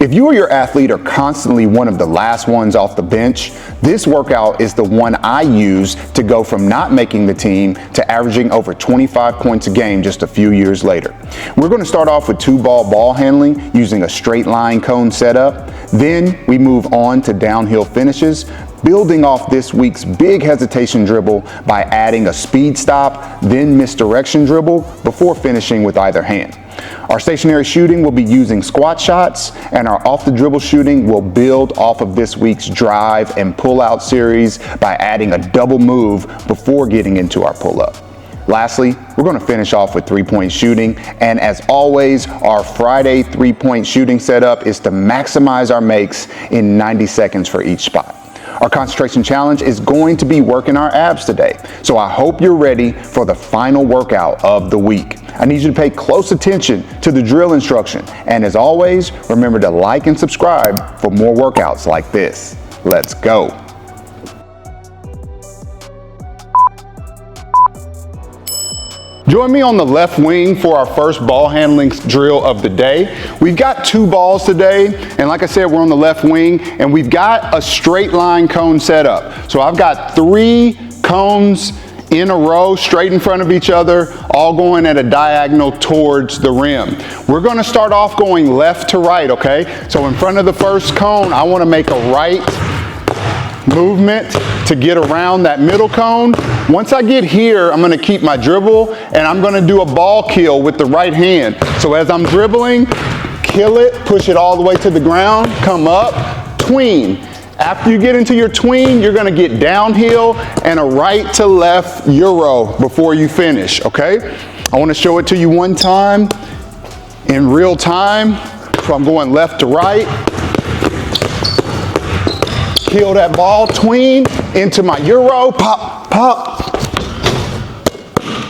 If you or your athlete are constantly one of the last ones off the bench, this workout is the one I use to go from not making the team to averaging over 25 points a game just a few years later. We're going to start off with 2-ball handling using a straight line cone setup. Then we move on to downhill finishes, building off this week's big hesitation dribble by adding a speed stop, then misdirection dribble before finishing with either hand. Our stationary shooting will be using squat shots, and our off the dribble shooting will build off of this week's drive and pull out series by adding a double move before getting into our pull up. Lastly, we're going to finish off with 3-point shooting, and as always, our Friday 3-point shooting setup is to maximize our makes in 90 seconds for each spot. Our concentration challenge is going to be working our abs today, so I hope you're ready for the final workout of the week. I need you to pay close attention to the drill instruction, and as always, remember to like and subscribe for more workouts like this. Let's go. Join me on the left wing for our first ball handling drill of the day. We've got 2 balls today, and like I said, we're on the left wing, and we've got a straight line cone setup. So I've got 3 cones in a row, straight in front of each other, all going at a diagonal towards the rim. We're gonna start off going left to right, okay? So in front of the first cone, I wanna make a right movement to get around that middle cone. Once I get here, I'm gonna keep my dribble and I'm gonna do a ball kill with the right hand. So as I'm dribbling, kill it, push it all the way to the ground, come up, tween. After you get into your tween, you're gonna get downhill and a right to left Euro before you finish, okay? I wanna show it to you one time in real time. So I'm going left to right. Kill that ball, tween, into my Euro, pop, pop.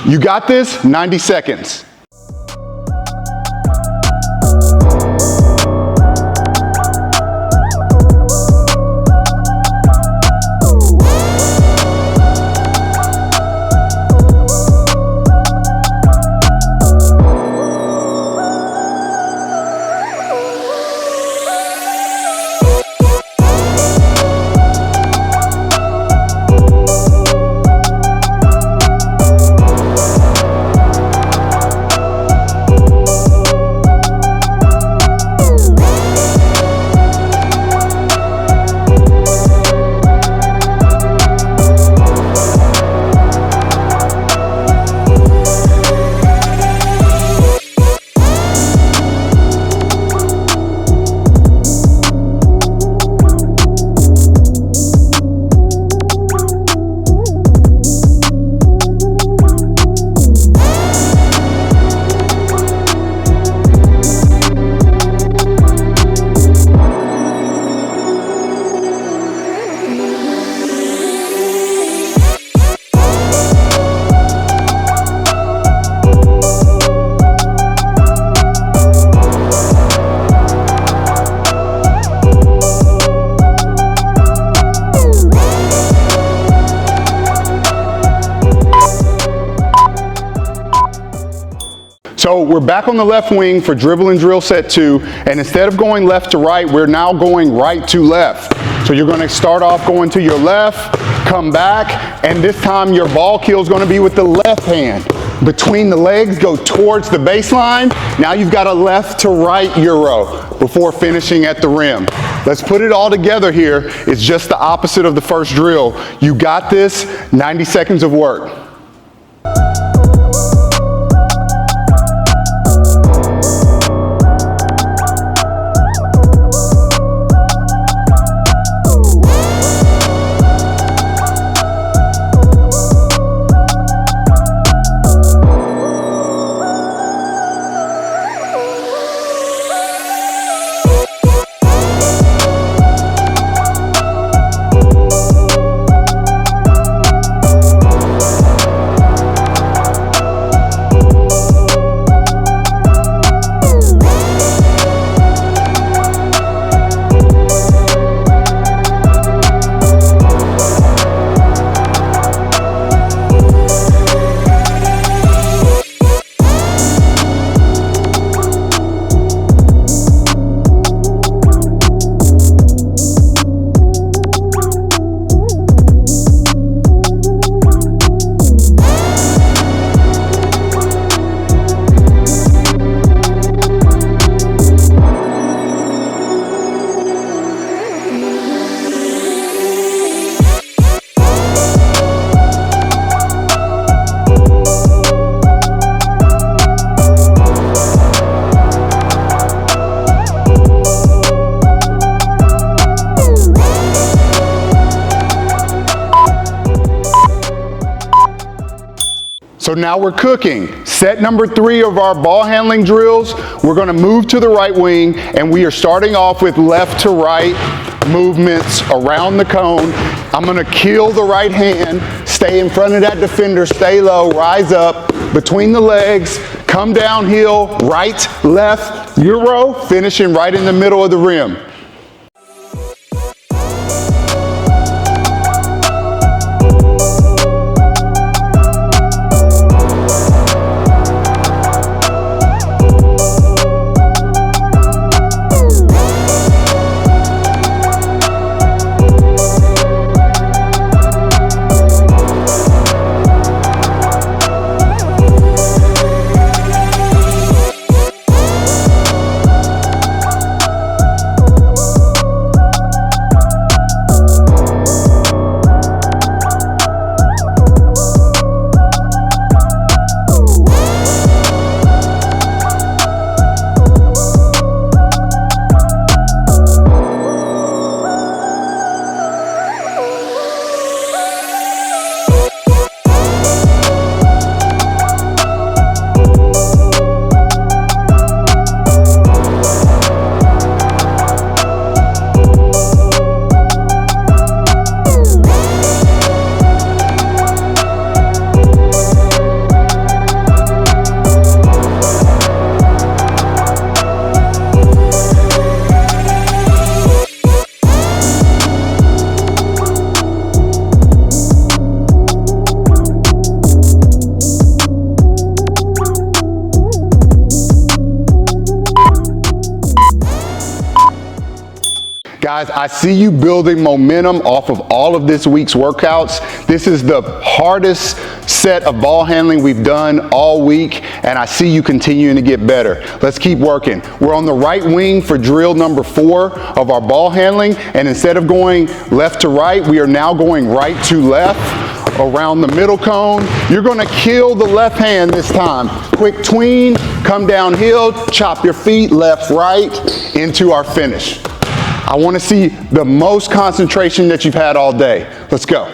You got this, 90 seconds. So we're back on the left wing for dribble and drill set 2, and instead of going left to right, we're now going right to left. So you're gonna start off going to your left, come back, and this time your ball kill is gonna be with the left hand. Between the legs, go towards the baseline. Now you've got a left to right Euro before finishing at the rim. Let's put it all together here. It's just the opposite of the first drill. You got this, 90 seconds of work. now we're cooking. Set number 3 of our ball handling drills. We're gonna move to the right wing, and we are starting off with left to right movements around the cone. I'm gonna kill the right hand, stay in front of that defender, stay low, rise up, between the legs, come downhill, right, left, Euro, finishing right in the middle of the rim. Guys, I see you building momentum off of all of this week's workouts. This is the hardest set of ball handling we've done all week, and I see you continuing to get better. Let's keep working. We're on the right wing for drill number 4 of our ball handling, and instead of going left to right, we are now going right to left around the middle cone. You're gonna kill the left hand this time. Quick tween, come downhill, chop your feet left, right, into our finish. I want to see the most concentration that you've had all day. Let's go.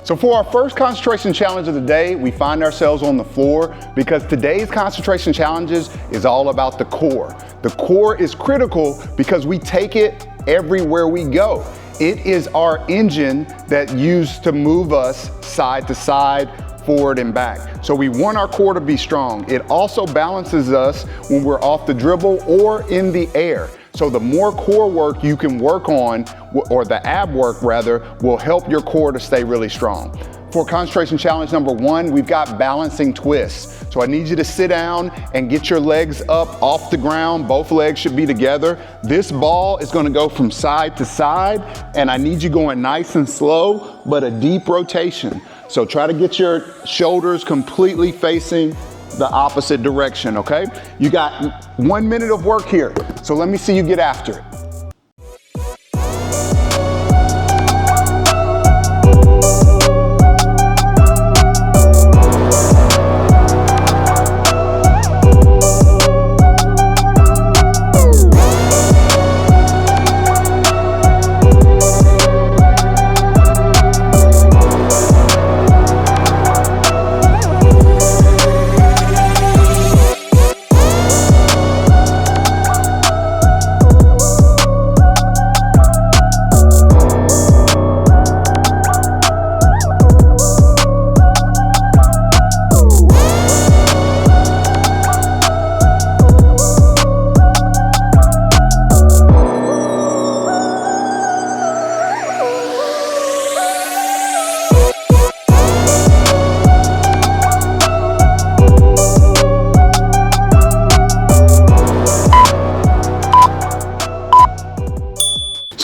So for our first concentration challenge of the day, we find ourselves on the floor because today's concentration challenges is all about the core. The core is critical because we take it everywhere we go. It is our engine that used to move us side to side, forward and back. So we want our core to be strong. It also balances us when we're off the dribble or in the air. So the more core work you can work on, or the ab work rather, will help your core to stay really strong. For concentration challenge number 1, we've got balancing twists. So I need you to sit down and get your legs up off the ground. Both legs should be together. This ball is gonna go from side to side, and I need you going nice and slow, but a deep rotation. So try to get your shoulders completely facing the opposite direction, okay? You got 1 minute of work here, so let me see you get after it.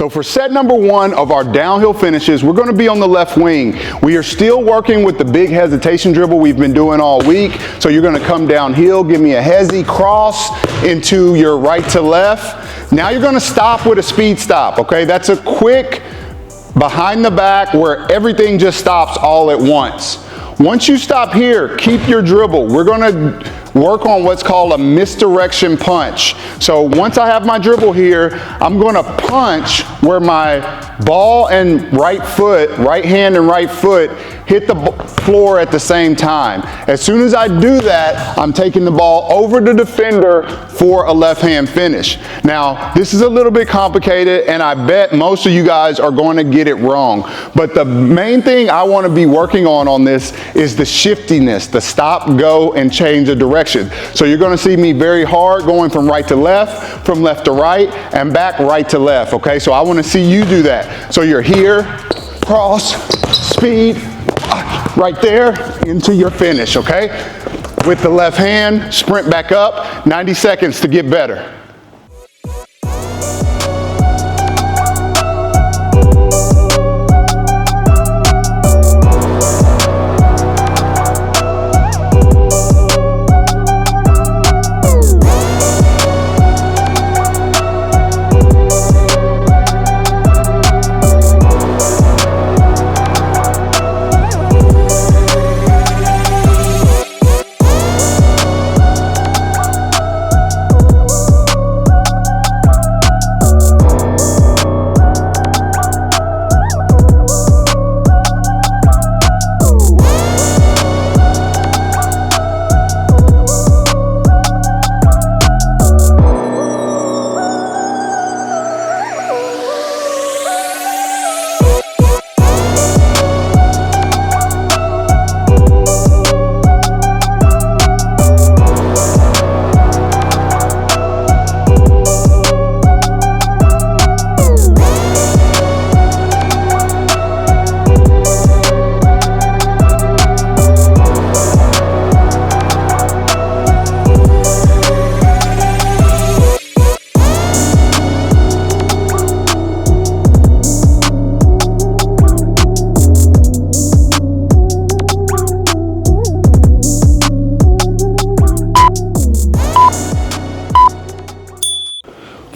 So for set number 1 of our downhill finishes, we're going to be on the left wing. We are still working with the big hesitation dribble we've been doing all week. So you're going to come downhill, give me a hezi, cross into your right to left. Now you're going to stop with a speed stop, okay? That's a quick behind the back where everything just stops all at once. Once you stop here, keep your dribble. We're going to work on what's called a misdirection punch. So once I have my dribble here, I'm going to punch where my ball and right hand and right foot hit the floor at the same time. As soon as I do that, I'm taking the ball over the defender for a left hand finish. Now, this is a little bit complicated, and I bet most of you guys are going to get it wrong. But the main thing I want to be working on this is the shiftiness, the stop, go, and change of direction. So you're going to see me very hard going from right to left, from left to right, and back right to left, okay? So I want to see you do that. So you're here, cross, speed, right there into your finish, okay? With the left hand, sprint back up, 90 seconds to get better.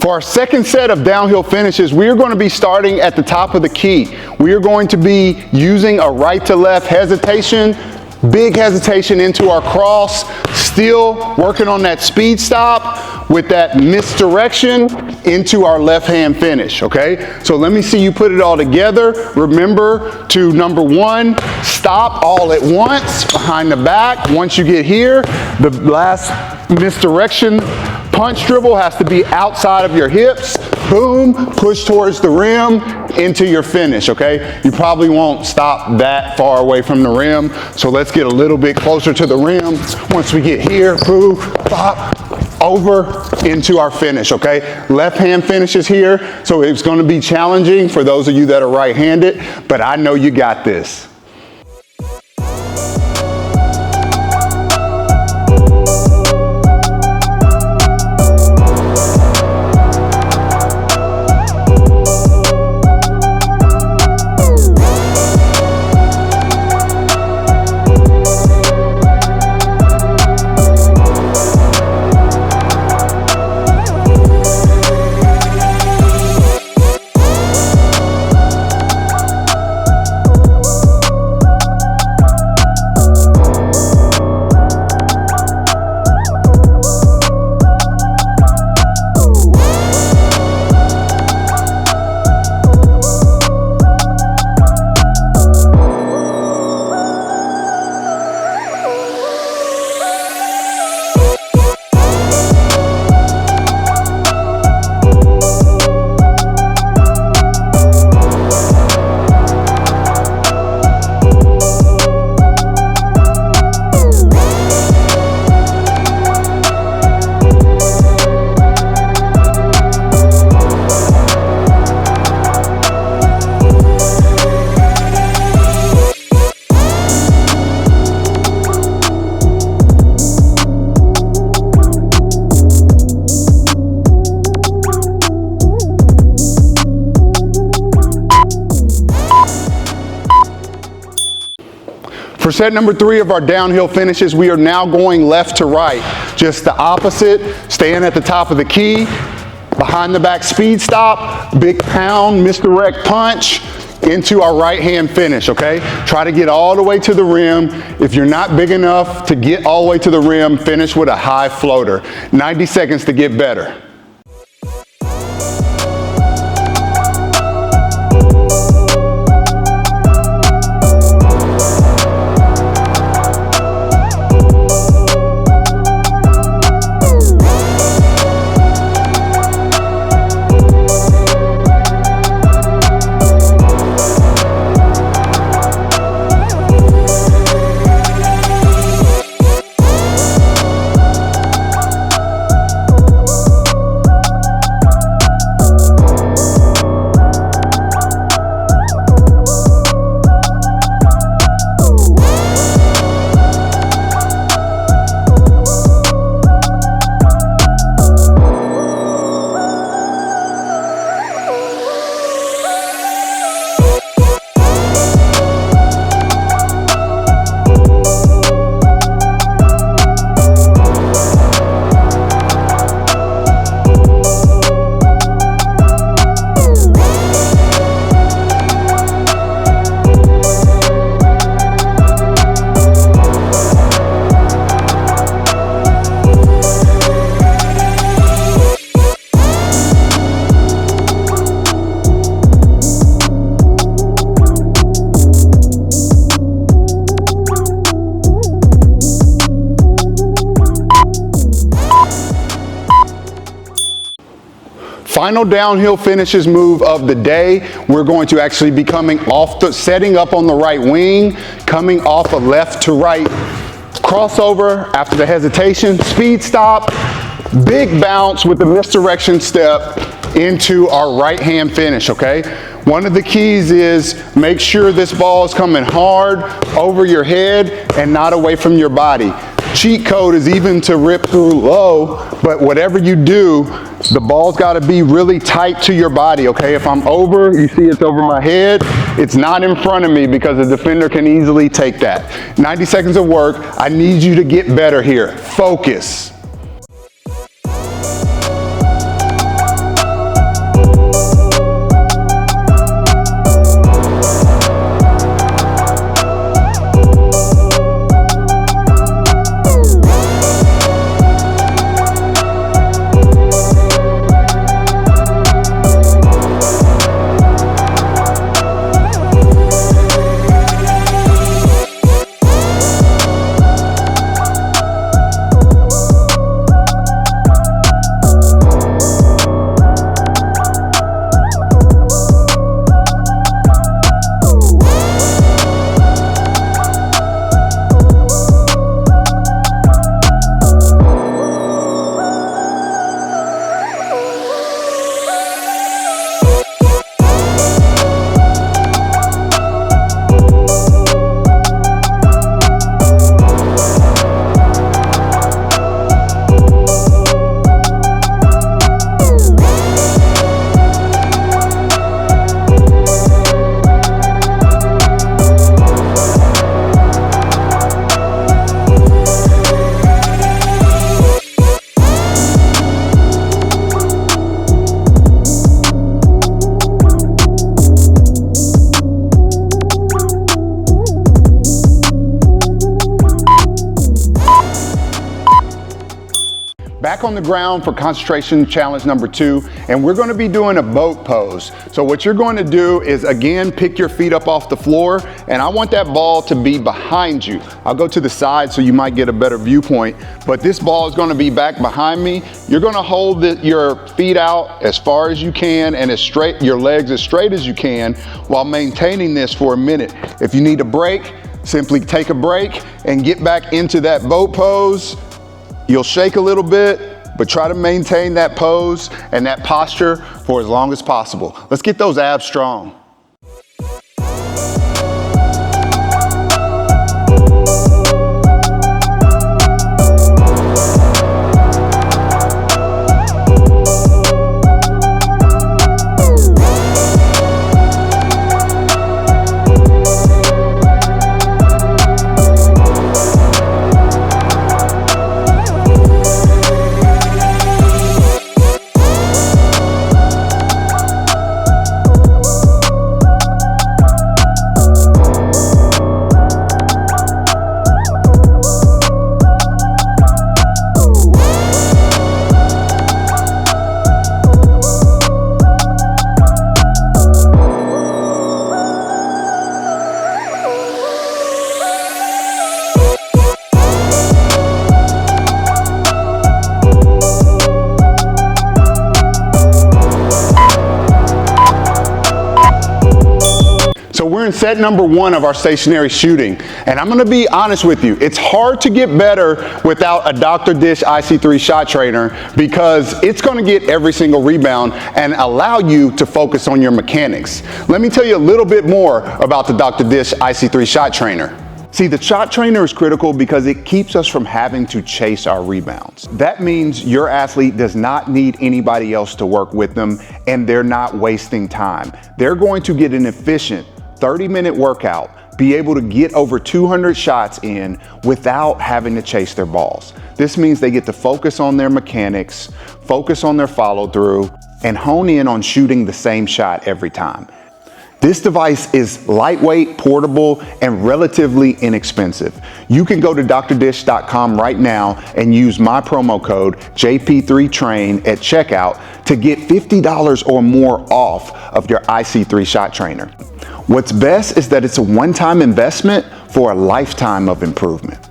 For our second set of downhill finishes, we are going to be starting at the top of the key. We are going to be using a right to left hesitation, big hesitation into our cross, still working on that speed stop with that misdirection into our left hand finish, okay? So let me see you put it all together. Remember to, number 1, stop all at once behind the back. Once you get here, the last misdirection punch dribble has to be outside of your hips. Boom, push towards the rim into your finish, okay? You probably won't stop that far away from the rim, so let's get a little bit closer to the rim. Once we get here, boom, pop, over into our finish, okay? Left hand finishes here, so it's gonna be challenging for those of you that are right-handed, but I know you got this. For set number 3 of our downhill finishes, we are now going left to right. Just the opposite, staying at the top of the key, behind the back speed stop, big pound, misdirect punch, into our right hand finish, okay? Try to get all the way to the rim. If you're not big enough to get all the way to the rim, finish with a high floater. 90 seconds to get better. Final downhill finishes move of the day. We're going to actually be setting up on the right wing, coming off a left to right crossover after the hesitation, speed stop, big bounce with the misdirection step into our right hand finish, okay? One of the keys is make sure this ball is coming hard over your head and not away from your body. Cheat code is even to rip through low, but whatever you do, the ball's got to be really tight to your body, okay? If I'm over, you see it's over my head, it's not in front of me because the defender can easily take that. 90 seconds of work. I need you to get better here. Focus. Back on the ground for concentration challenge number 2, and we're going to be doing a boat pose. So what you're going to do is, again, pick your feet up off the floor, and I want that ball to be behind you. I'll go to the side so you might get a better viewpoint, but this ball is going to be back behind me. You're going to hold your feet out as far as you can and your legs as straight as you can while maintaining this for a minute. If you need a break, simply take a break and get back into that boat pose. You'll shake a little bit, but try to maintain that pose and that posture for as long as possible. Let's get those abs strong. in set number 1 of our stationary shooting, and I'm gonna be honest with you, it's hard to get better without a Dr. Dish IC3 shot trainer because it's gonna get every single rebound and allow you to focus on your mechanics. Let me tell you a little bit more about the Dr. Dish IC3 shot trainer. See, the shot trainer is critical because it keeps us from having to chase our rebounds. That means your athlete does not need anybody else to work with them, and they're not wasting time. They're going to get an efficient 30-minute workout, be able to get over 200 shots in without having to chase their balls. This means they get to focus on their mechanics, focus on their follow through, and hone in on shooting the same shot every time. This device is lightweight, portable, and relatively inexpensive. You can go to drdish.com right now and use my promo code JP3 Train at checkout to get $50 or more off of your IC3 shot trainer. What's best is that it's a one-time investment for a lifetime of improvement.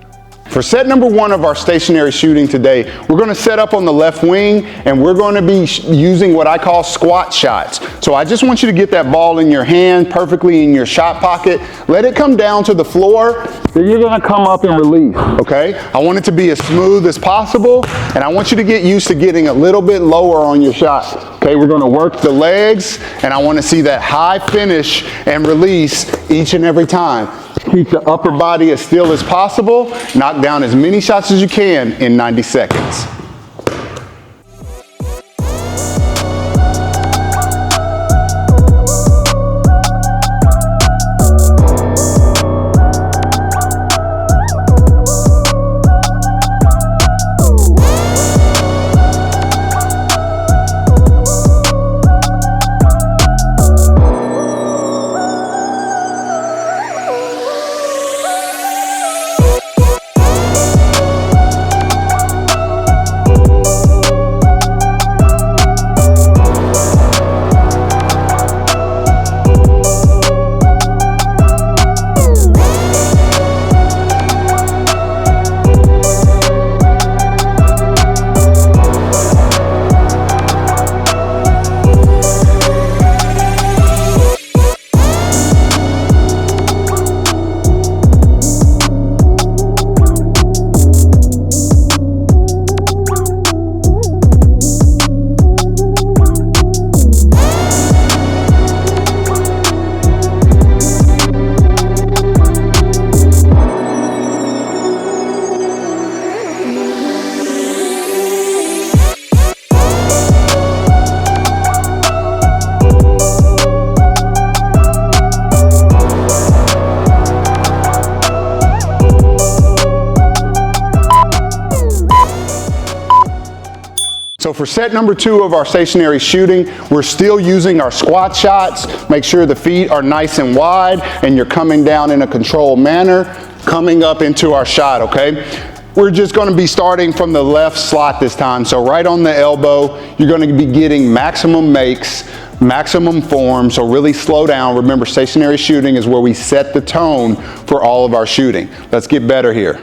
For set number 1 of our stationary shooting today, we're gonna set up on the left wing and we're gonna be using what I call squat shots. So I just want you to get that ball in your hand, perfectly in your shot pocket. Let it come down to the floor. Then you're gonna come up and release, okay? I want it to be as smooth as possible, and I want you to get used to getting a little bit lower on your shot. Okay, we're gonna work the legs, and I wanna see that high finish and release each and every time. Keep the upper body as still as possible. Knock down as many shots as you can in 90 seconds. So for set number 2 of our stationary shooting, we're still using our squat shots. Make sure the feet are nice and wide and you're coming down in a controlled manner, coming up into our shot, okay? We're just gonna be starting from the left slot this time. So right on the elbow, you're gonna be getting maximum makes, maximum form, so really slow down. Remember, stationary shooting is where we set the tone for all of our shooting. Let's get better here.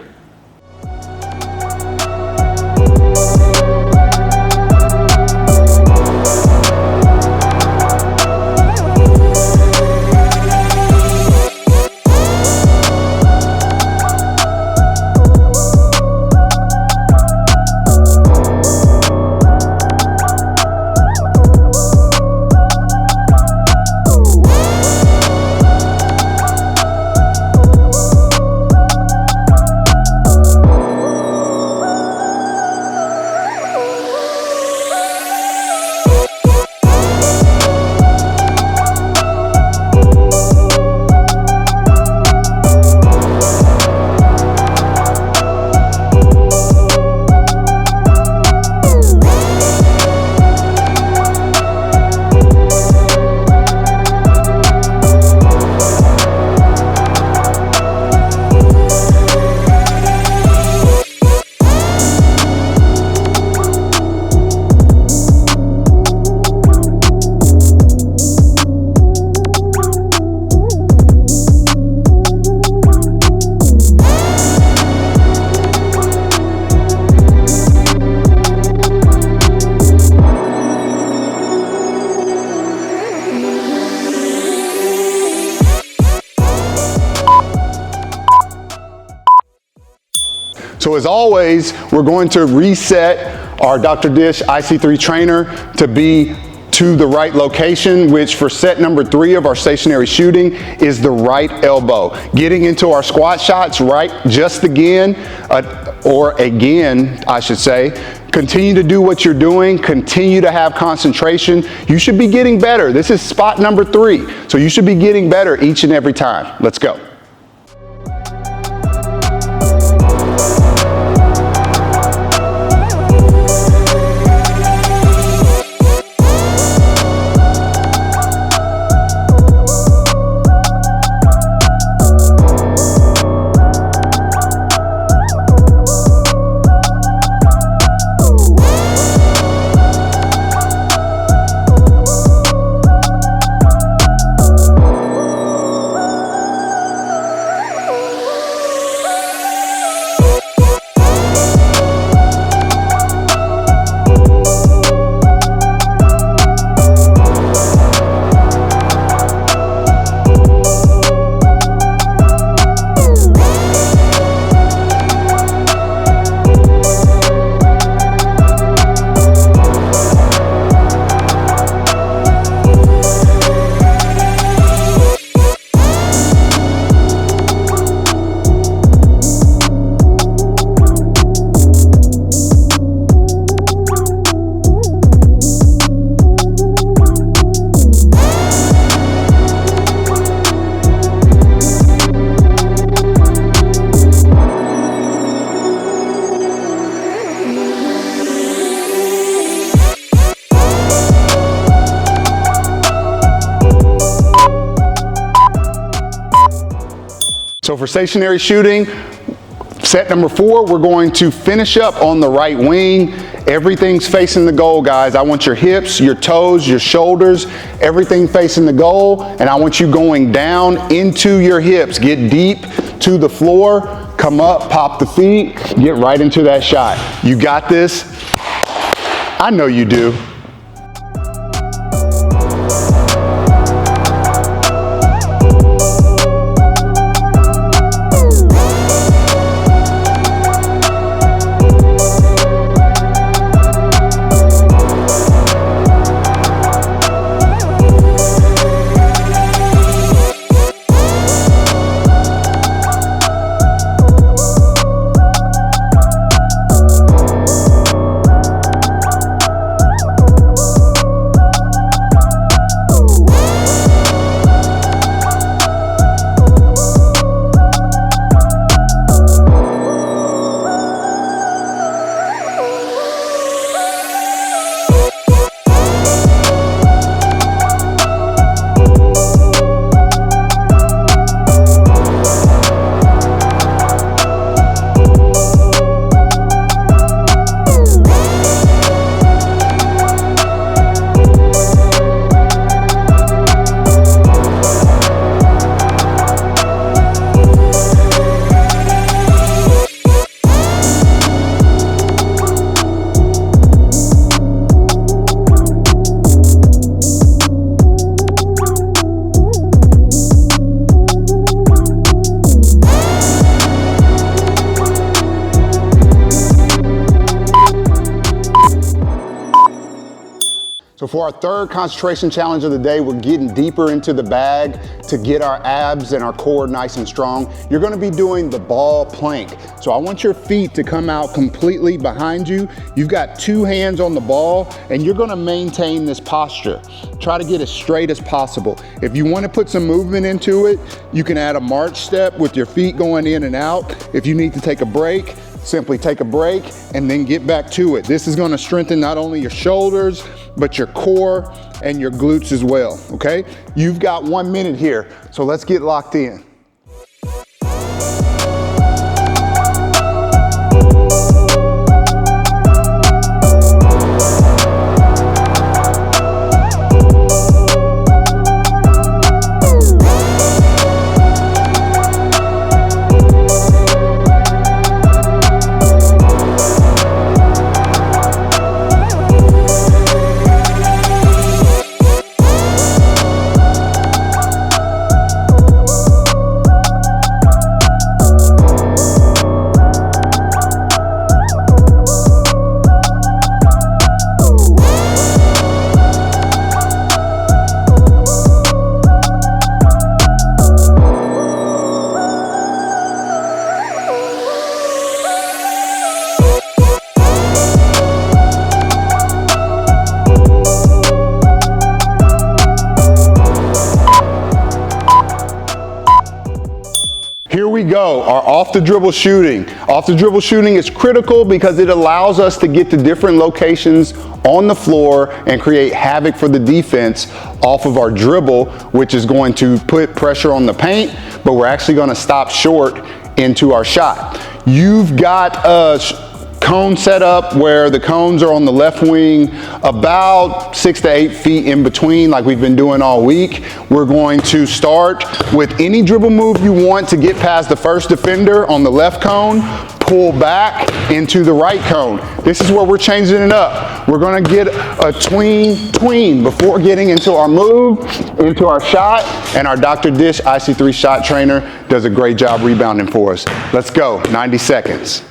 So as always, we're going to reset our Dr. Dish IC3 trainer to be to the right location, which for set number 3 of our stationary shooting is the right elbow. Getting into our squat shots, right, just again, or again, I should say. Continue to do what you're doing, continue to have concentration. You should be getting better. This is spot number 3, so you should be getting better each and every time. Let's go. So for stationary shooting, set number 4, we're going to finish up on the right wing. Everything's facing the goal, guys. I want your hips, your toes, your shoulders, everything facing the goal, and I want you going down into your hips. Get deep to the floor, come up, pop the feet, get right into that shot. You got this? I know you do. So for our third concentration challenge of the day, we're getting deeper into the bag to get our abs and our core nice and strong. You're gonna be doing the ball plank. So I want your feet to come out completely behind you. You've got 2 hands on the ball and you're gonna maintain this posture. Try to get as straight as possible. If you wanna put some movement into it, you can add a march step with your feet going in and out. If you need to take a break, simply take a break and then get back to it. This is gonna strengthen not only your shoulders, but your core and your glutes as well, okay? You've got 1 minute here, so let's get locked in. our off the dribble shooting. Off the dribble shooting is critical because it allows us to get to different locations on the floor and create havoc for the defense off of our dribble, which is going to put pressure on the paint, but we're actually going to stop short into our shot. You've got a cone set up where the cones are on the left wing about 6 to 8 feet in between, like we've been doing all week. We're going to start with any dribble move you want to get past the first defender on the left cone, pull back into the right cone. This is where we're changing it up. We're gonna get a tween before getting into our move, into our shot, and our Dr. Dish IC3 shot trainer does a great job rebounding for us. Let's go, 90 seconds.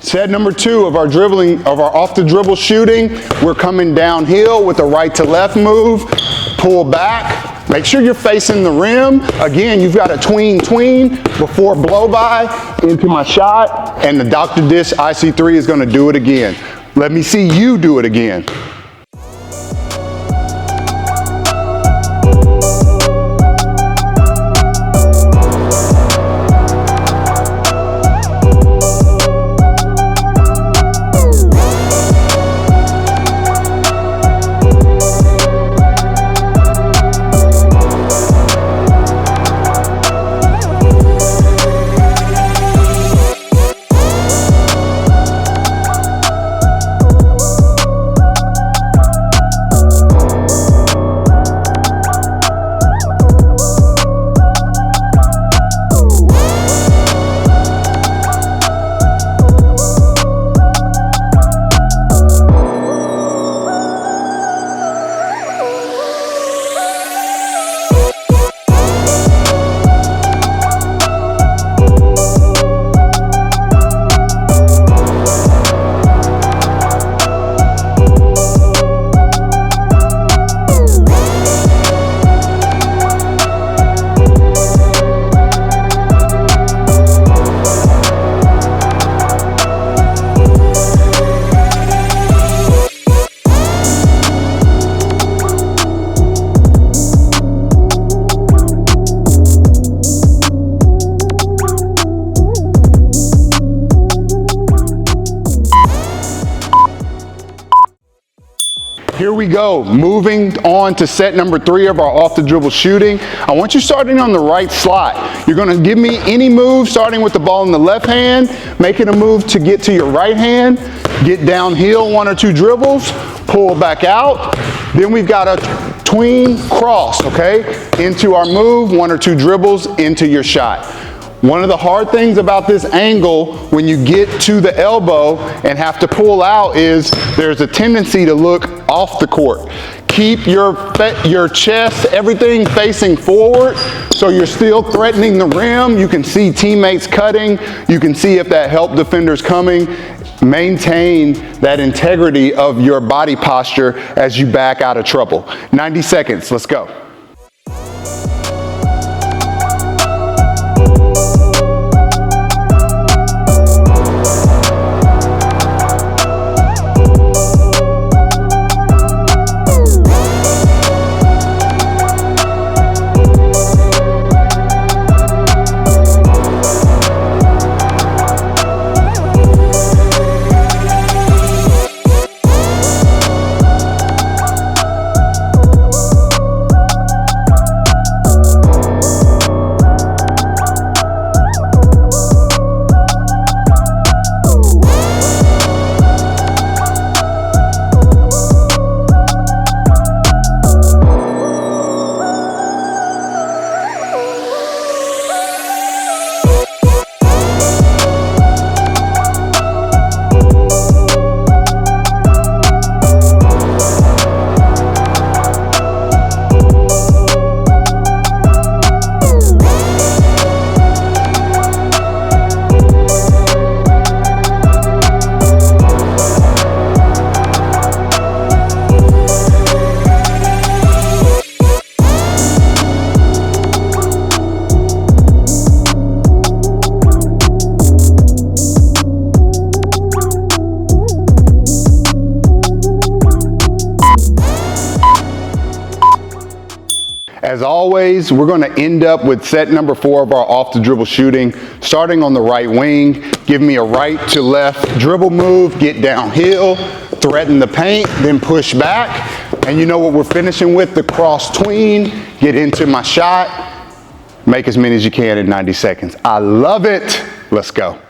Set number 2 of our off the dribble shooting. We're coming downhill with a right to left move. Pull back. Make sure you're facing the rim. Again, you've got a tween before blow by into my shot, and the Dr. Dish IC3 is gonna do it again. Let me see you do it again. Here we go, moving on to set number 3 of our off the dribble shooting. I want you starting on the right slot. You're gonna give me any move starting with the ball in the left hand, making a move to get to your right hand, get downhill 1 or 2 dribbles, pull back out. Then we've got a tween cross, okay? Into our move, 1 or 2 dribbles into your shot. One of the hard things about this angle when you get to the elbow and have to pull out is there's a tendency to look off the court. Keep your chest, everything facing forward so you're still threatening the rim. You can see teammates cutting. You can see if that help defender's coming. Maintain that integrity of your body posture as you back out of trouble. 90 seconds, let's go. As always, we're going to end up with set number 4 of our off the dribble shooting, starting on the right wing. Give me a right to left dribble move, get downhill, threaten the paint, then push back. And you know what we're finishing with? The cross tween, get into my shot, make as many as you can in 90 seconds. I love it. Let's go.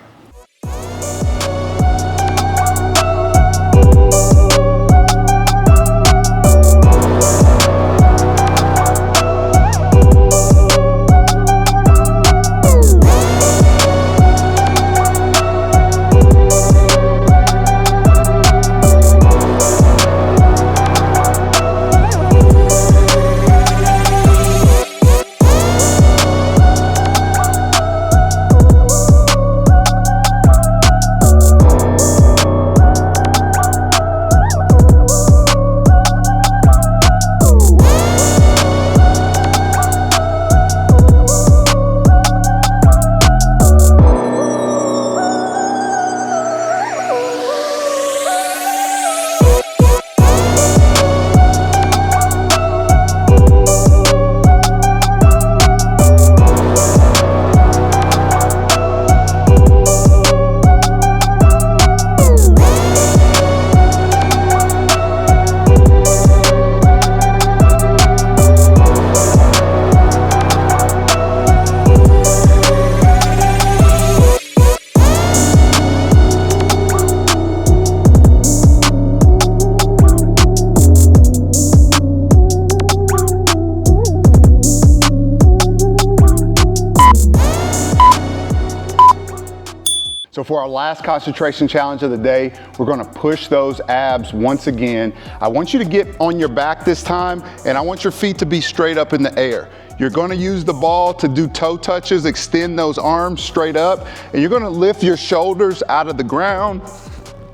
So for our last concentration challenge of the day, we're gonna push those abs once again. I want you to get on your back this time, and I want your feet to be straight up in the air. You're gonna use the ball to do toe touches, extend those arms straight up, and you're gonna lift your shoulders out of the ground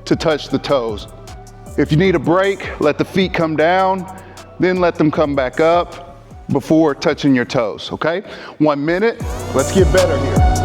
to touch the toes. If you need a break, let the feet come down, then let them come back up before touching your toes, okay? 1 minute, let's get better here.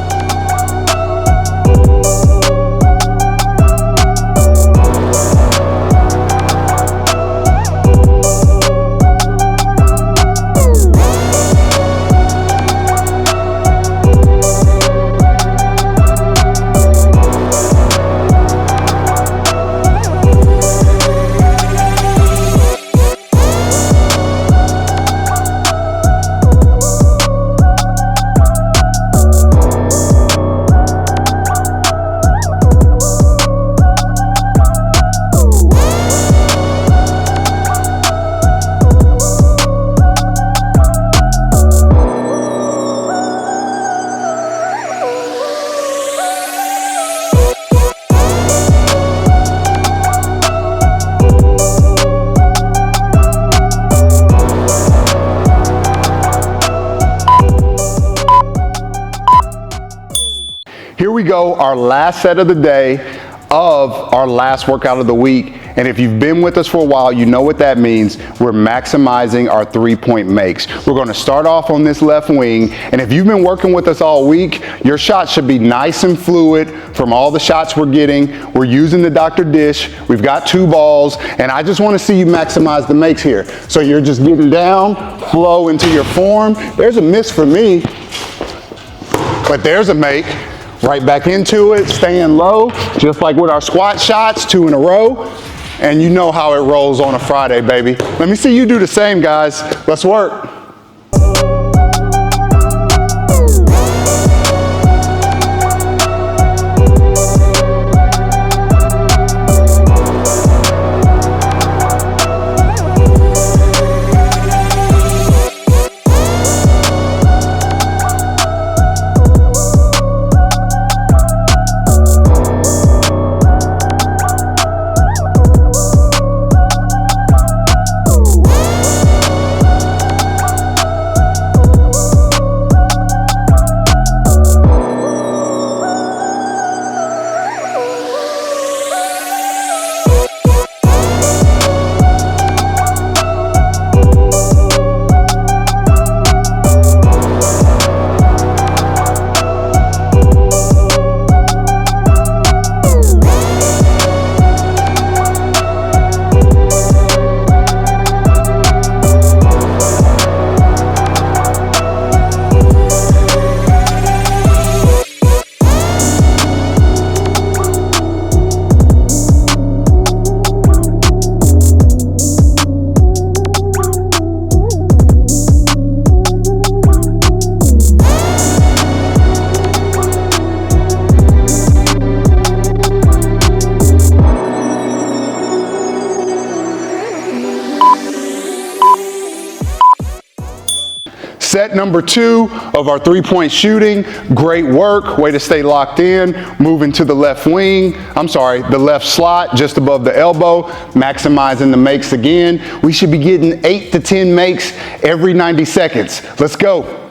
Here we go, our last set of the day of our last workout of the week. And if you've been with us for a while, you know what that means. We're maximizing our three-point makes. We're gonna start off on this left wing, and if you've been working with us all week, your shot should be nice and fluid from all the shots we're getting. We're using the Dr. Dish. We've got 2 balls, and I just wanna see you maximize the makes here. So you're just getting down, flow into your form. There's a miss for me, but there's a make. Right back into it, staying low, just like with our squat shots, 2 in a row. And you know how it rolls on a Friday, baby. Let me see you do the same, guys. Let's work. set number 2 of our 3-point shooting. Great work, way to stay locked in. Moving to the left wing, the left slot just above the elbow, maximizing the makes again. We should be getting 8 to 10 makes every 90 seconds. Let's go.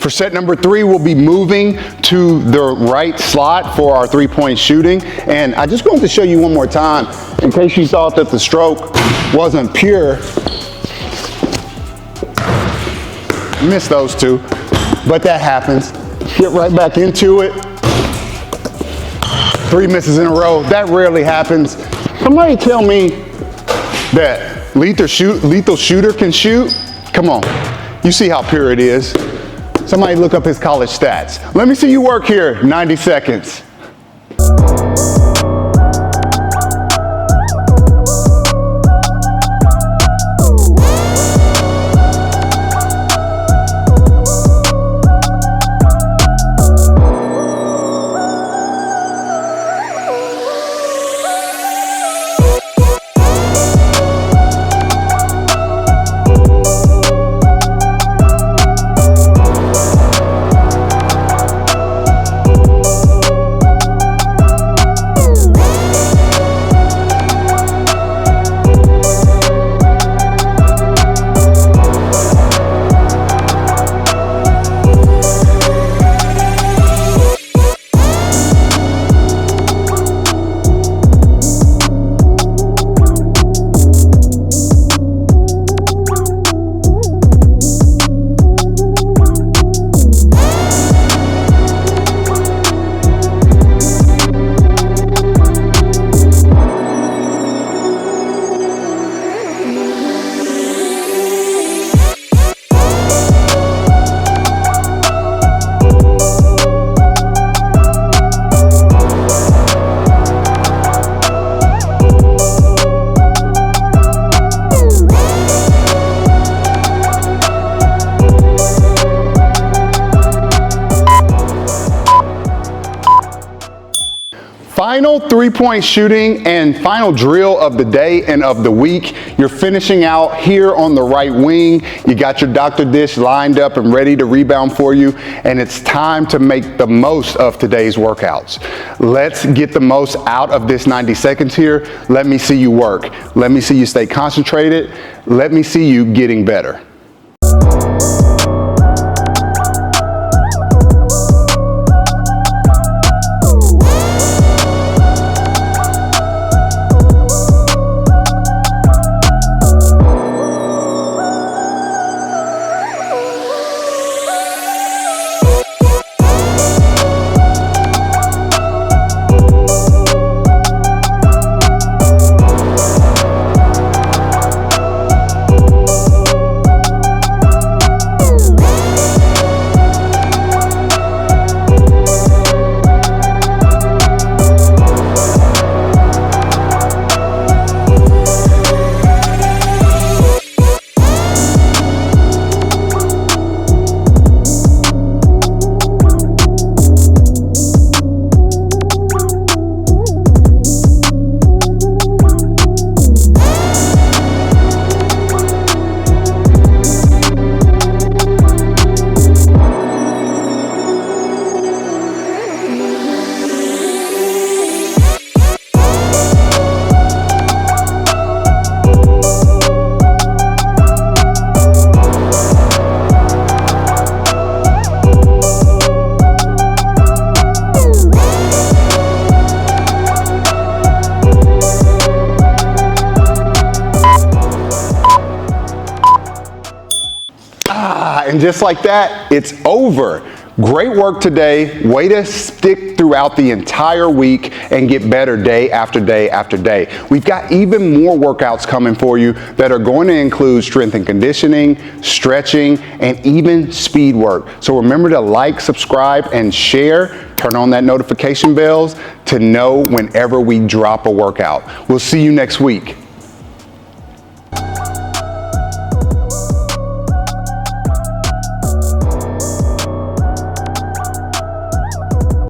For set number 3, we'll be moving to the right slot for our 3-point shooting. And I just wanted to show you one more time, in case you thought that the stroke wasn't pure. Missed those 2, but that happens. Get right back into it. 3 misses in a row, that rarely happens. Somebody tell me that lethal shooter can shoot? Come on, you see how pure it is. Somebody look up his college stats. Let me see you work here, 90 seconds. Final 3-point shooting and final drill of the day and of the week. You're finishing out here on the right wing. You got your Dr. Dish lined up and ready to rebound for you, and it's time to make the most of today's workouts. Let's get the most out of this 90 seconds here. Let me see you work. Let me see you stay concentrated. Let me see you getting better. And just like that, it's over. Great work today. Way to stick throughout the entire week and get better day after day after day. We've got even more workouts coming for you that are going to include strength and conditioning, stretching, and even speed work. So remember to like, subscribe, and share. Turn on that notification bells to know whenever we drop a workout. We'll see you next week.